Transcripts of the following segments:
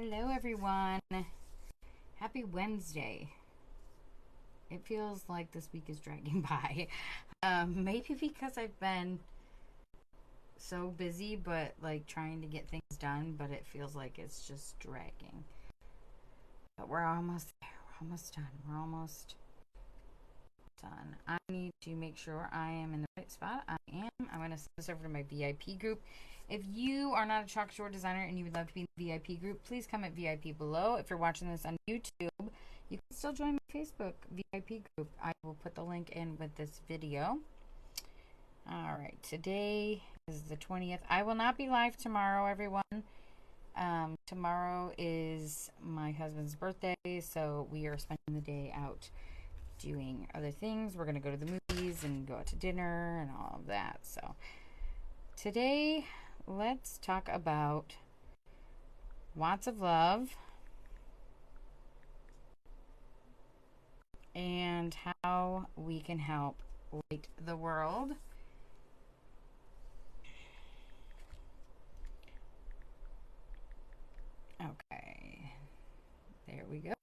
Hello everyone. Happy Wednesday. It feels like this week is dragging by. Maybe because I've been so busy, but like trying to get things done, but it feels like it's just dragging. But we're almost there. We're almost done. We're almost done. I need to make sure I am in the right spot. I am. I'm going to send this over to my VIP group. If you are not a chalk short designer and you would love to be in the VIP group, please comment VIP below. If you're watching this on YouTube, you can still join my Facebook VIP group. I will put the link in with this video. All right, today is the 20th. I will not be live tomorrow, everyone. Tomorrow is my husband's birthday, so we are spending the day out doing other things. We're going to go to the movies and go out to dinner and all of that. So today, let's talk about Watts of Love and how we can help light the world. Okay, there we go.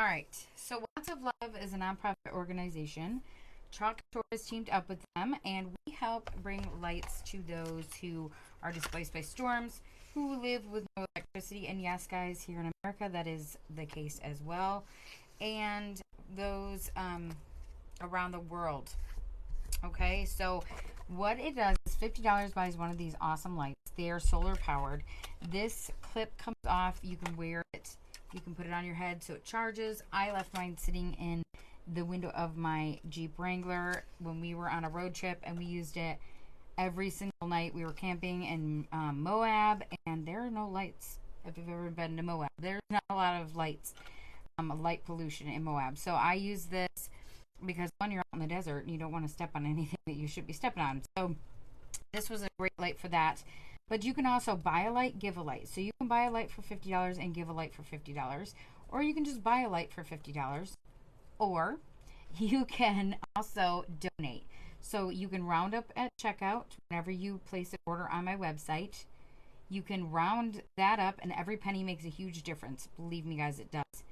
All right, so Watts of Love is a nonprofit organization. Chalk Couture has teamed up with them, and we help bring lights to those who are displaced by storms, who live with no electricity. And yes, guys, here in America, that is the case as well. And those around the world. Okay, so what it does is $50 buys one of these awesome lights. They are solar powered. This clip comes off. You can wear it. You can put it on your head so it charges. I left mine sitting in the window of my Jeep Wrangler when we were on a road trip, and we used it every single night. We were camping in Moab, and there are no lights. If you've ever been to Moab, there's not a lot of lights, light pollution in Moab. So I use this because when you're out in the desert and you don't want to step on anything that you should be stepping on. So this was a great light for that. But you can also buy a light, give a light. So you can buy a light for $50 and give a light for $50. Or you can just buy a light for $50. Or you can also donate. So you can round up at checkout whenever you place an order on my website. You can round that up, and every penny makes a huge difference. Believe me, guys, it does.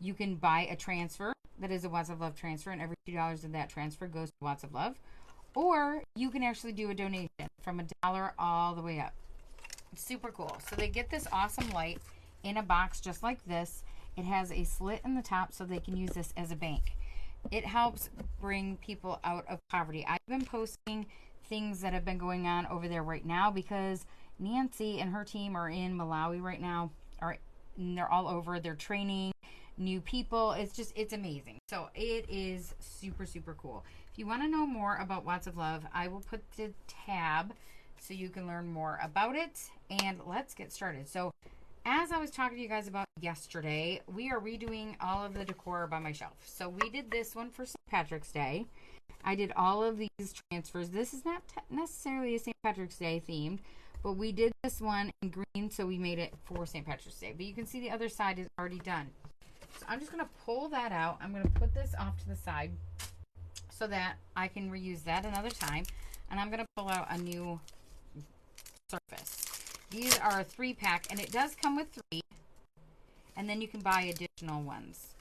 You can buy a transfer that is a Watts of Love transfer, and every $2 of that transfer goes to Watts of Love. Or you can actually do a donation from $1 all the way up. It's super cool. So they get this awesome light in a box just like this. It has a slit in the top so they can use this as a bank. It helps bring people out of poverty. I've been posting things that have been going on over there right now because Nancy and her team are in Malawi right now. They're all over. They're training new people. It's amazing. So it is super, super cool. If you want to know more about Watts of Love, I will put the tab so you can learn more about it. And let's get started. So as I was talking to you guys about yesterday, we are redoing all of the decor by my shelf. So we did this one for St. Patrick's Day. I did all of these transfers. This is not necessarily a St. Patrick's Day themed, but we did this one in green, so we made it for St. Patrick's Day. But you can see the other side is already done. So I'm just going to pull that out. I'm going to put this off to the side so that I can reuse that another time. And I'm going to pull out a new surface. These are a 3-pack, and it does come with 3. And then you can buy additional ones.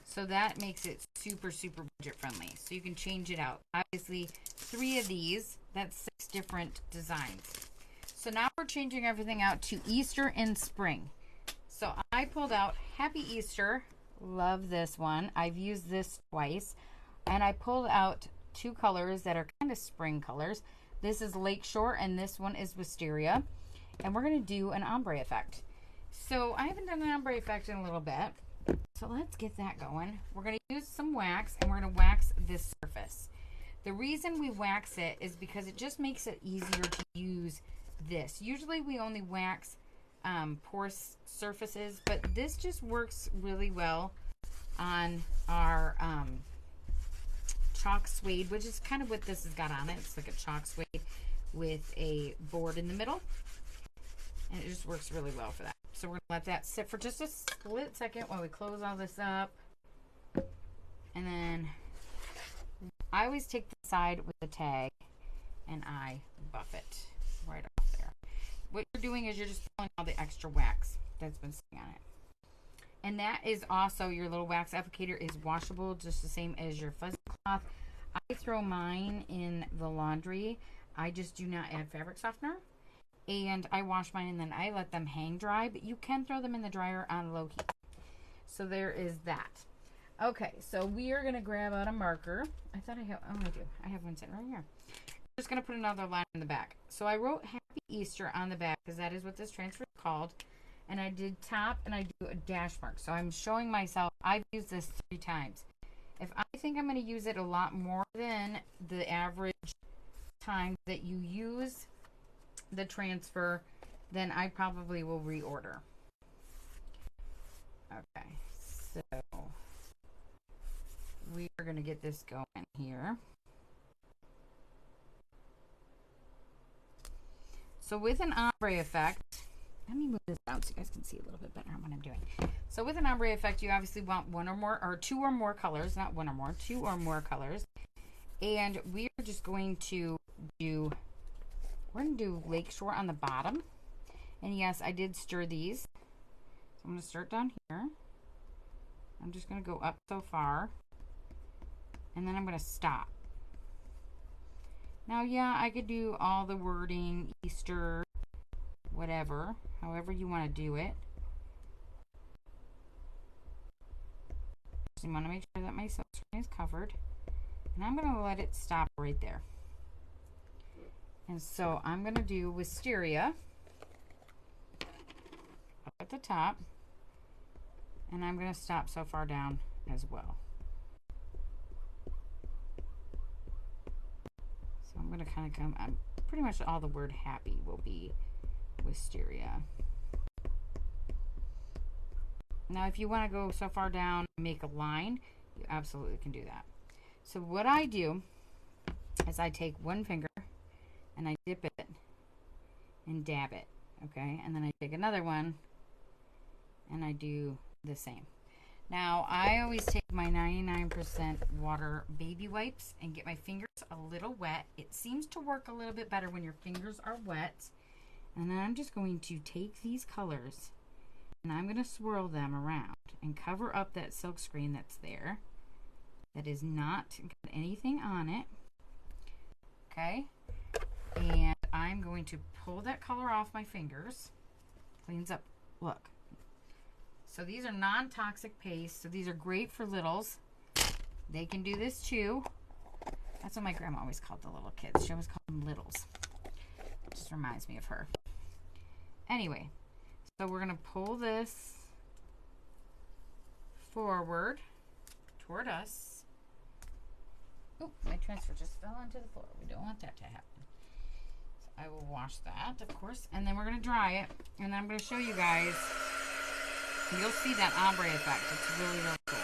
So that makes it super, super budget friendly. So you can change it out. Obviously, 3 of these, that's 6 different designs. So now we're changing everything out to Easter and spring. So I pulled out Happy Easter. Love this one. I've used this twice. And I pulled out 2 colors that are kind of spring colors. This is Lakeshore, and this one is Wisteria. And we're going to do an ombre effect. So I haven't done an ombre effect in a little bit. So let's get that going. We're going to use some wax, and we're going to wax this surface. The reason we wax it is because it just makes it easier to use this. Usually we only wax porous surfaces, but this just works really well on our chalk suede, which is kind of what this has got on it. It's like a chalk suede with a board in the middle. And it just works really well for that. So we're going to let that sit for just a split second while we close all this up. And then I always take the side with the tag and I buff it right off there. What you're doing is you're just pulling all the extra wax that's been sitting on it. And that is also, your little wax applicator is washable just the same as your fuzzy cloth. I throw mine in the laundry. I just do not add fabric softener. And I wash mine and then I let them hang dry. But you can throw them in the dryer on low heat. So there is that. Okay, so we are going to grab out a marker. I thought I have, oh I do. I have one sitting right here. I'm just going to put another line in the back. So I wrote Happy Easter on the back because that is what this transfer is called. And I did top and I do a dash mark. So I'm showing myself, I've used this 3 times. If I think I'm going to use it a lot more than the average time that you use the transfer, then I probably will reorder. Okay, so we are going to get this going here. So with an ombre effect, let me move this out so you guys can see a little bit better what I'm doing. So with an ombre effect, you obviously want 1 or more, or 2 or more colors, not 1 or more, 2 or more colors. And we are just going to do, we're going to do Lakeshore on the bottom. And yes, I did stir these. So I'm going to start down here. I'm just going to go up so far. And then I'm going to stop. Now, yeah, I could do all the wording, Easter, whatever, however you want to do it. So I want to make sure that my silk screen is covered. And I'm going to let it stop right there. And so I'm going to do Wisteria up at the top. And I'm going to stop so far down as well. So I'm going to kind of come, pretty much all the word happy will be Wisteria. Now if you want to go so far down and make a line, you absolutely can do that. So what I do is I take one finger and I dip it and dab it, okay? And then I take another one and I do the same. Now I always take my 99% water baby wipes and get my fingers a little wet. It seems to work a little bit better when your fingers are wet. And then I'm just going to take these colors and I'm going to swirl them around and cover up that silk screen that's there. That is not got anything on it. Okay. And I'm going to pull that color off my fingers. Cleans up. Look. So these are non-toxic paste. So these are great for littles. They can do this too. That's what my grandma always called the little kids. She always called them littles. It just reminds me of her. Anyway, so we're going to pull this forward toward us. Oh, my transfer just fell onto the floor. We don't want that to happen. So I will wash that, of course, and then we're going to dry it. And then I'm going to show you guys. You'll see that ombre effect. It's really, really cool.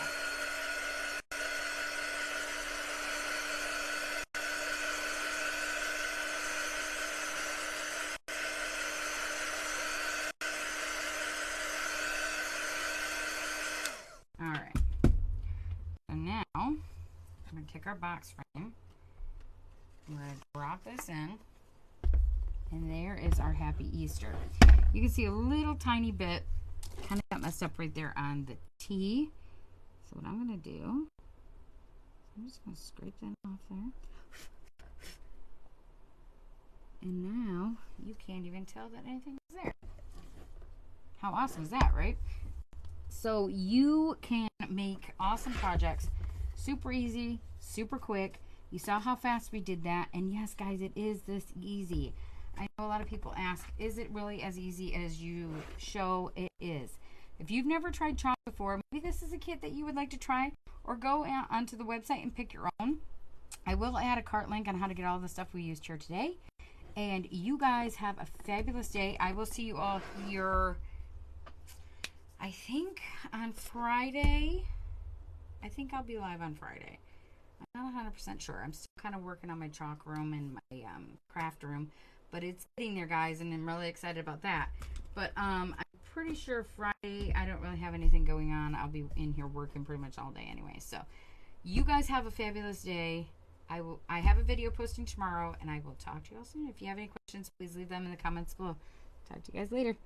Alright, so now I'm going to take our box frame, I'm going to drop this in, and there is our Happy Easter. You can see a little tiny bit, kind of got messed up right there on the T. So what I'm going to do, I'm just going to scrape that off there. And now you can't even tell that anything is there. How awesome is that, right? So you can make awesome projects super easy, super quick. You saw how fast we did that. And yes, guys, it is this easy. I know a lot of people ask, is it really as easy as you show? It is. If you've never tried chalk before, maybe this is a kit that you would like to try, or go onto the website and pick your own. I will add a cart link on how to get all the stuff we used here today. And you guys have a fabulous day. I will see you all here, I think, on Friday. I think I'll be live on Friday. I'm not 100% sure. I'm still kind of working on my chalk room and my craft room. But it's getting there, guys, and I'm really excited about that. But I'm pretty sure Friday, I don't really have anything going on. I'll be in here working pretty much all day anyway. So you guys have a fabulous day. I have a video posting tomorrow, and I will talk to you all soon. If you have any questions, please leave them in the comments below. Talk to you guys later.